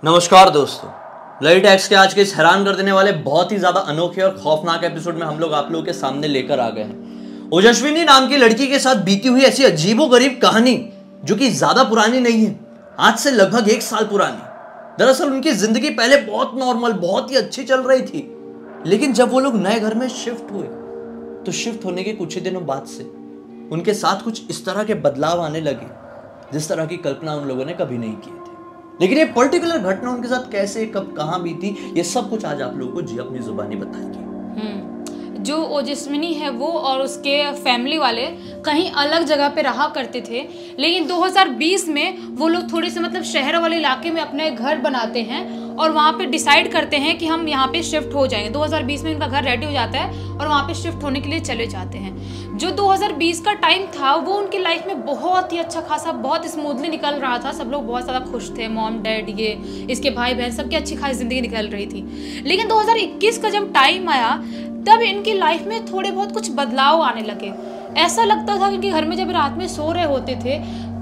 नमस्कार दोस्तों, bloody tax के आज के इस हैरान कर देने वाले बहुत ही ज्यादा अनोखे और खौफनाक एपिसोड में हम लोग आप लोगों के सामने लेकर आ गए हैं ओजस्विनी नाम की लड़की के साथ बीती हुई ऐसी अजीबोगरीब कहानी जो कि ज्यादा पुरानी नहीं है, आज से लगभग 1 साल पुरानी। दरअसल उनकी जिंदगी पहले बहुत नॉर्मल, बहुत ही अच्छी चल रही थी, लेकिन जब वो लोग नए घर में शिफ्ट हुए तो शिफ्ट होने के कुछ ही दिनों बाद से उनके साथ कुछ इस तरह के बदलाव आने लगे जिस तरह की कल्पना उन लोगों ने कभी नहीं की थी। लेकिन ये पर्टिकुलर घटना उनके साथ कैसे, कब, कहां बीती, ये सब कुछ आज आप लोगों को जी अपनी जुबानी बताएगी। जो ओजस्विनी है वो और उसके फैमिली वाले कहीं अलग जगह पे रहा करते थे, लेकिन 2020 में वो लोग थोड़े से शहर वाले इलाके में अपने घर बनाते हैं और वहाँ पे डिसाइड करते हैं कि हम यहाँ पे शिफ्ट हो जाएंगे। 2020 में उनका घर रेडी हो जाता है और वहाँ पे शिफ्ट होने के लिए चले जाते हैं। जो 2020 का टाइम था वो उनकी लाइफ में बहुत ही अच्छा खासा, बहुत स्मूथली निकल रहा था। सब लोग बहुत ज़्यादा खुश थे, मॉम डैड, ये इसके भाई बहन, सबकी अच्छी खासी ज़िंदगी निकल रही थी। लेकिन 2021 का जब टाइम आया तब इनकी लाइफ में थोड़े बहुत कुछ बदलाव आने लगे। ऐसा लगता था कि घर में जब रात में सो रहे होते थे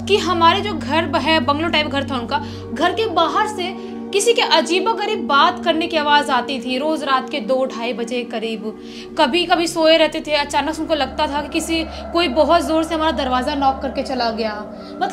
कि हमारे जो घर है, बंगलो टाइप घर था उनका, घर के बाहर से किसी के अजीबोगरीब बात करने की आवाज़ आती थी। रोज़ रात के 2-2:30 बजे करीब कभी कभी सोए रहते थे, अचानक उनको लगता था कि कोई बहुत ज़ोर से हमारा दरवाज़ा नॉक करके चला गया।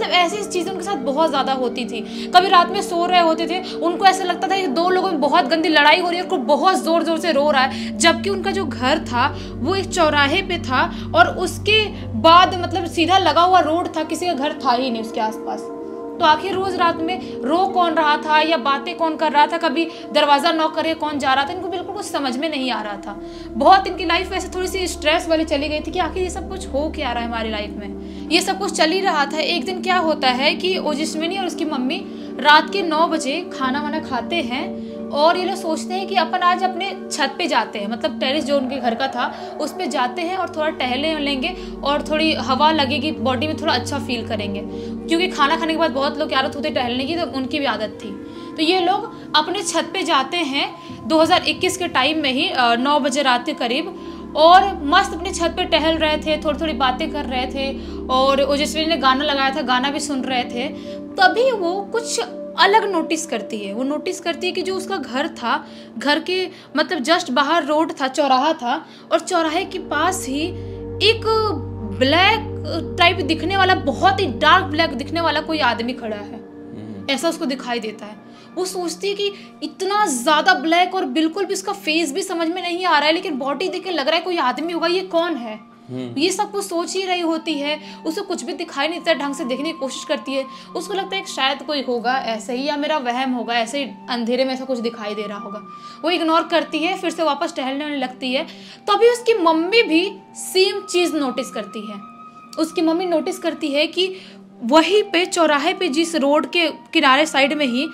ऐसी चीज़ें उनके साथ बहुत ज़्यादा होती थी। कभी रात में सो रहे होते थे, उनको ऐसा लगता था कि 2 लोगों में बहुत गंदी लड़ाई हो रही है और कोई बहुत ज़ोर ज़ोर से रो रहा है, जबकि उनका जो घर था वो एक चौराहे पे था और उसके बाद सीधा लगा हुआ रोड था, किसी का घर था ही नहीं उसके आसपास। तो आखिर रोज रात में रो कौन रहा था या बातें कौन कर रहा था, कभी दरवाजा नॉक करके कौन जा रहा था, इनको बिल्कुल कुछ समझ में नहीं आ रहा था। बहुत इनकी लाइफ वैसे थोड़ी सी स्ट्रेस वाली चली गई थी कि आखिर ये सब कुछ हो क्या रहा है हमारी लाइफ में। ये सब कुछ चल ही रहा था। एक दिन क्या होता है कि ओजस्विनी और उसकी मम्मी रात के 9 बजे खाना वाना खाते हैं और ये लोग सोचते हैं कि अपन आज अपने छत पे जाते हैं, टेरेस जो उनके घर का था उस पे जाते हैं और थोड़ा टहले लेंगे और थोड़ी हवा लगेगी, बॉडी में थोड़ा अच्छा फील करेंगे, क्योंकि खाना खाने के बाद बहुत लोग की आदत होती है टहलने की, तो उनकी भी आदत थी। तो ये लोग अपने छत पे जाते हैं 2021 के टाइम में ही 9 बजे रात के करीब, और मस्त अपने छत पे टहल रहे थे, थोड़ी थोड़ी बातें कर रहे थे और ओजस्विनी ने गाना लगाया था, गाना भी सुन रहे थे। तभी वो कुछ अलग नोटिस करती है। वो नोटिस करती है कि जो उसका घर था, घर के जस्ट बाहर रोड था, चौराहा था, और चौराहे के पास ही एक ब्लैक टाइप दिखने वाला, बहुत ही डार्क ब्लैक दिखने वाला कोई आदमी खड़ा है। ऐसा उसको दिखाई देता है। वो सोचती है कि इतना ज्यादा ब्लैक और बिल्कुल भी उसका फेस भी समझ में नहीं आ रहा है, लेकिन बॉडी देख के लग रहा है कोई आदमी होगा, ये कौन है। ये सब कुछ सोच ही रही होती है, उसे कुछ भी दिखाई नहीं देता, ढंग से देखने की कोशिश करती है। उसको लगता है कि शायद कोई होगा ऐसे ही, या मेरा वहम होगा, ऐसे ही अंधेरे में ऐसा कुछ दिखाई दे रहा होगा। वो इग्नोर करती है, फिर से वापस टहलने लगती है। तभी उसकी मम्मी भी सेम चीज नोटिस करती है। उसकी मम्मी नोटिस करती है कि वहीं पे चौराहे पे, जिस रोड के किनारे साइड में ही,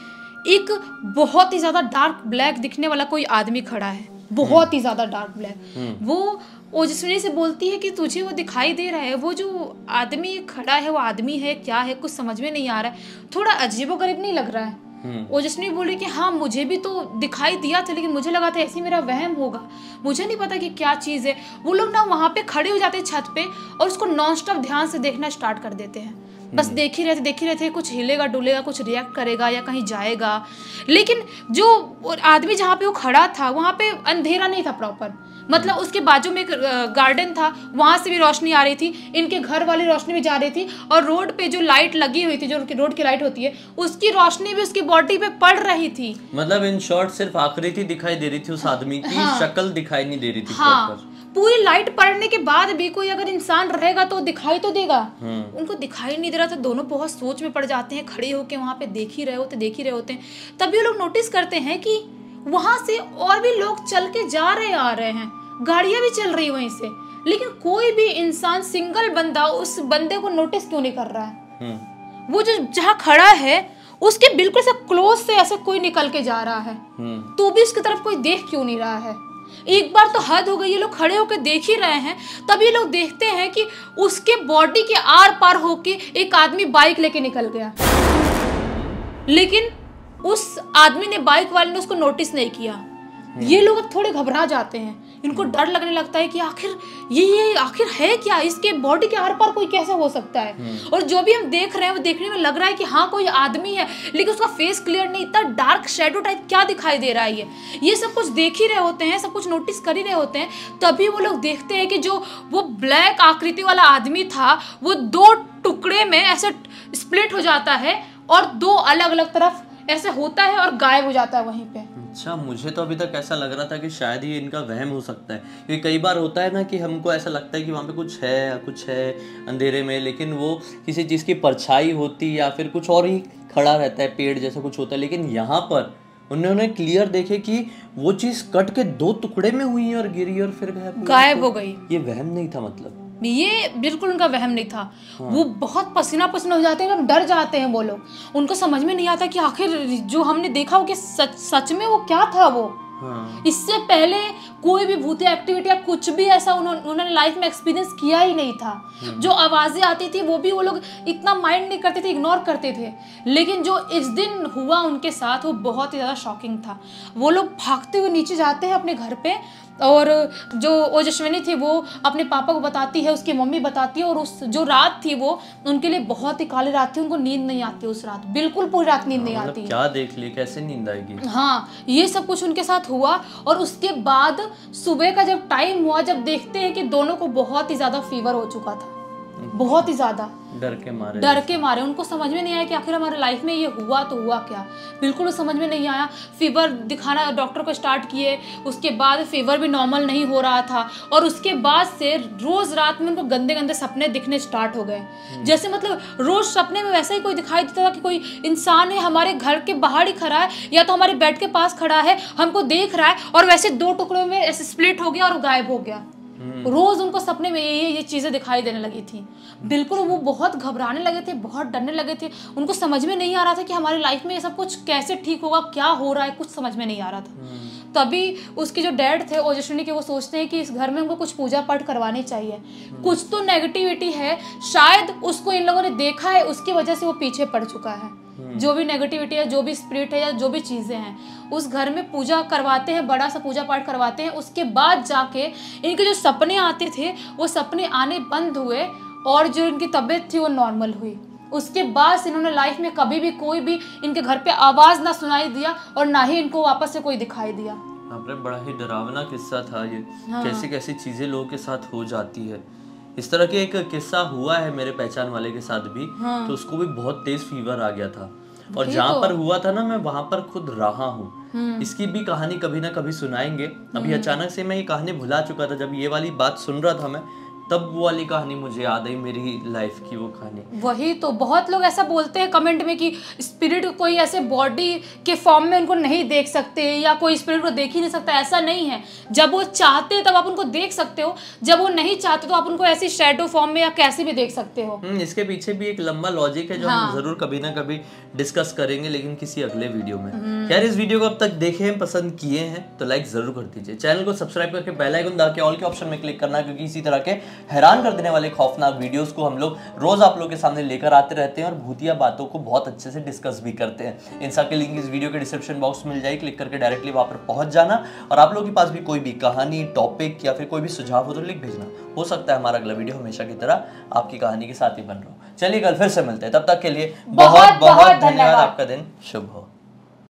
एक बहुत ही ज्यादा डार्क ब्लैक दिखने वाला कोई आदमी खड़ा है, बहुत ही ज्यादा डार्क ब्लैक। वो ओजस्विनी से बोलती है कि तुझे वो दिखाई दे रहा है, वो जो आदमी खड़ा है वो आदमी है क्या है, कुछ समझ में नहीं आ रहा है, थोड़ा अजीबोगरीब नहीं लग रहा है। ओजस्विनी बोल रही कि हाँ मुझे भी तो दिखाई दिया था, लेकिन मुझे लगा था ऐसे मेरा वहम होगा, मुझे नहीं पता कि क्या चीज़ है। वो लोग ना वहाँ पे खड़े हो जाते हैं छत पे और उसको नॉन स्टॉप ध्यान से देखना स्टार्ट कर देते हैं। बस देख ही रहते हैं, कुछ हिलेगा डुलेगा, कुछ रिएक्ट करेगा या कहीं जाएगा। लेकिन जो आदमी जहाँ पे वो खड़ा था वहाँ पे अंधेरा नहीं था प्रॉपर, उसके बाजू में एक गार्डन था, वहां से भी रोशनी आ रही थी, इनके घर वाली रोशनी भी जा रही थी, और रोड पे जो लाइट लगी हुई थी, जो रोड की लाइट होती है, उसकी रोशनी भी उसकी बॉडी पे पड़ रही थी। इन शॉर्ट सिर्फ आकृति दिखाई दे रही थी, उस आदमी की शक्ल दिखाई नहीं दे रही थी। पूरी लाइट पड़ने के बाद भी कोई अगर इंसान रहेगा तो दिखाई तो देगा, उनको दिखाई नहीं दे रहा था। दोनों बहुत सोच में पड़ जाते हैं, खड़े होके वहां पे देख ही रहे होते हैं। तभी लोग नोटिस करते हैं कि वहां से और भी लोग चल के जा रहे आ रहे हैं, गाड़ियां भी चल रही वहीं से, लेकिन कोई भी इंसान, सिंगल बंदा उस बंदे को नोटिस क्यों नहीं कर रहा है। वो जो जहाँ खड़ा है उसके बिल्कुल से क्लोज से ऐसे कोई निकल के जा रहा है, तो भी उसकी तरफ कोई देख क्यों नहीं रहा है। एक बार तो हद हो गई, ये लोग खड़े होकर देख ही रहे हैं, तभी लोग देखते हैं कि उसके बॉडी के आर पार होके एक आदमी बाइक लेके निकल गया, लेकिन उस आदमी ने, बाइक वाले ने उसको नोटिस नहीं किया। ये लोग अब थोड़े घबरा जाते हैं इनको डर लगने लगता है कि आखिर ये आखिर है क्या, इसके बॉडी के आर पार कोई कैसे हो सकता है। और जो भी हम देख रहे हैं वो देखने में लग रहा है कि हाँ कोई आदमी है, लेकिन उसका फेस क्लियर नहीं, इतना डार्क शेडो टाइप क्या दिखाई दे रहा है। ये सब कुछ देख ही रहे होते हैं, सब कुछ नोटिस कर ही रहे होते हैं, तभी वो लोग देखते हैं कि जो वो ब्लैक आकृति वाला आदमी था वो 2 टुकड़े में ऐसे स्प्लिट हो जाता है और 2 अलग अलग तरफ ऐसे होता है और गायब हो जाता है वहीं पे। अच्छा, मुझे तो अभी तक ऐसा लग रहा था कि शायद ये इनका वहम हो सकता है, क्योंकि कई बार होता है ना कि हमको ऐसा लगता है कि वहाँ पे कुछ है अंधेरे में, लेकिन वो किसी चीज़ की परछाई होती या फिर कुछ और ही खड़ा रहता है, पेड़ जैसा कुछ होता है। लेकिन यहाँ पर उन्होंने क्लियर देखे कि वो चीज़ कट के 2 टुकड़े में हुई और गिरी और फिर गायब हो गई। ये वहम नहीं था, मतलब ये बिल्कुल उनका वहम नहीं था। हाँ। वो बहुत पसीना पसीना हो जाते हैं, डर जाते हैं वो लोग। उनको समझ में नहीं आता कि आखिर जो हमने देखा वो कि सच में वो क्या था वो। हाँ। इससे पहले कोई भी भूतिया एक्टिविटी या कुछ भी ऐसा उन्होंने लाइफ में एक्सपीरियंस किया ही नहीं था। जो आवाजें आती थी वो भी वो लोग इतना माइंड नहीं करते थे, इग्नोर करते थे। लेकिन जो इस दिन हुआ उनके साथ वो बहुत ही ज़्यादा शॉकिंग था। वो लोग भागते हुए नीचे जाते हैं अपने घर पे, और जो ओजस्विनी थी वो अपने पापा को बताती है, उसकी मम्मी बताती है, और उस जो रात थी वो उनके लिए बहुत ही काली रात थी। उनको नींद नहीं आती उस रात, बिल्कुल पूरी रात नींद नहीं आती। क्या देख ली, कैसे नींद आएगी। हाँ, ये सब कुछ उनके साथ हुआ। और उसके बाद सुबह का जब टाइम हुआ, जब देखते हैं कि दोनों को बहुत ही ज्यादा फीवर हो चुका था, बहुत ही ज्यादा डर के मारे उनको समझ में नहीं आया कि आखिर हमारे लाइफ में ये हुआ तो हुआ क्या। बिल्कुल समझ में नहीं आया। फीवर दिखाना डॉक्टर को स्टार्ट किए, उसके बाद फीवर भी नॉर्मल नहीं हो रहा था, और उसके बाद से रोज रात में उनको गंदे गंदे सपने दिखने स्टार्ट हो गए। जैसे मतलब रोज सपने में वैसा ही कोई दिखाई देता था कि कोई इंसान है हमारे घर के बाहर ही खड़ा है, या तो हमारे बेड के पास खड़ा है, हमको देख रहा है, और वैसे 2 टुकड़ों में ऐसे स्प्लिट हो गया और गायब हो गया। रोज उनको सपने में ये चीजें दिखाई देने लगी थी। बिल्कुल वो बहुत घबराने लगे थे, बहुत डरने लगे थे। उनको समझ में नहीं आ रहा था कि हमारी लाइफ में ये सब कुछ कैसे ठीक होगा, क्या हो रहा है, कुछ समझ में नहीं आ रहा था। तभी उसके जो डैड थे ओजस्विनी के, वो सोचते हैं कि इस घर में उनको कुछ पूजा पाठ करवानी चाहिए। कुछ तो नेगेटिविटी है, शायद उसको इन लोगों ने देखा है, उसकी वजह से वो पीछे पड़ चुका है। जो भी नेगेटिविटी है, जो भी स्पिरिट है, या जो भी चीजें हैं, उस घर में पूजा करवाते हैं, बड़ा सा पूजा पाठ करवाते हैं। उसके बाद जाके इनके जो सपने आते थे वो सपने आने बंद हुए, और जो इनकी तबीयत थी वो नॉर्मल हुई। उसके बाद से इन्होंने लाइफ में कभी भी कोई भी इनके घर पे आवाज ना सुनाई दिया, और ना ही इनको वापस से कोई दिखाई दिया। बड़ा ही डरावना किस्सा था ये। हाँ। कैसी कैसी चीजें लोगों के साथ हो जाती है। इस तरह के एक किस्सा हुआ है मेरे पहचान वाले के साथ भी। हाँ। तो उसको भी बहुत तेज फीवर आ गया था, और जहाँ पर हुआ था ना, मैं वहां पर खुद रहा हूँ। इसकी भी कहानी कभी ना कभी सुनाएंगे। अभी अचानक से मैं ये कहानी भुला चुका था। जब ये वाली बात सुन रहा था मैं, तब वो वाली कहानी मुझे याद आई, मेरी लाइफ की वो कहानी। वही तो, बहुत लोग ऐसा बोलते हैं कमेंट में कि स्पिरिट कोई ऐसे बॉडी के फॉर्म में उनको नहीं देख सकते, या कोई स्पिरिट को देख ही नहीं सकता। ऐसा नहीं है। जब वो चाहते हैं तब आप उनको देख सकते हो, जब वो नहीं चाहते तो आप उनको ऐसी शैडो फॉर्म में या कैसे भी देख सकते हो। इसके पीछे भी एक लंबा लॉजिक है जो हम जरूर कभी ना कभी डिस्कस करेंगे, लेकिन किसी अगले वीडियो में। यार, इस वीडियो को अब तक देखे हैं, पसंद किए हैं तो लाइक जरूर कर दीजिए। चैनल को सब्सक्राइब करके बेल आइकन दबा के ऑल के ऑप्शन में क्लिक करना, क्योंकि इसी तरह के हैरान कर देने वाले खौफनाक वीडियोस को हम लोग रोज आप लोगों के सामने लेकर आते रहते हैं, और भूतिया बातों को बहुत अच्छे से डिस्कस भी करते हैं। इन सब के लिंक इस वीडियो के डिस्क्रिप्शन बॉक्स में मिल जाए, क्लिक करके डायरेक्टली वहां पर पहुंच जाना। और आप लोगों के पास भी कोई भी कहानी, टॉपिक या फिर कोई भी सुझाव हो तो लिख भेजना। हो सकता है हमारा अगला वीडियो हमेशा की तरह आपकी कहानी के साथ ही बन रहा हो। चलिए, कल फिर से मिलते हैं, तब तक के लिए बहुत बहुत धन्यवाद। आपका दिन शुभ हो।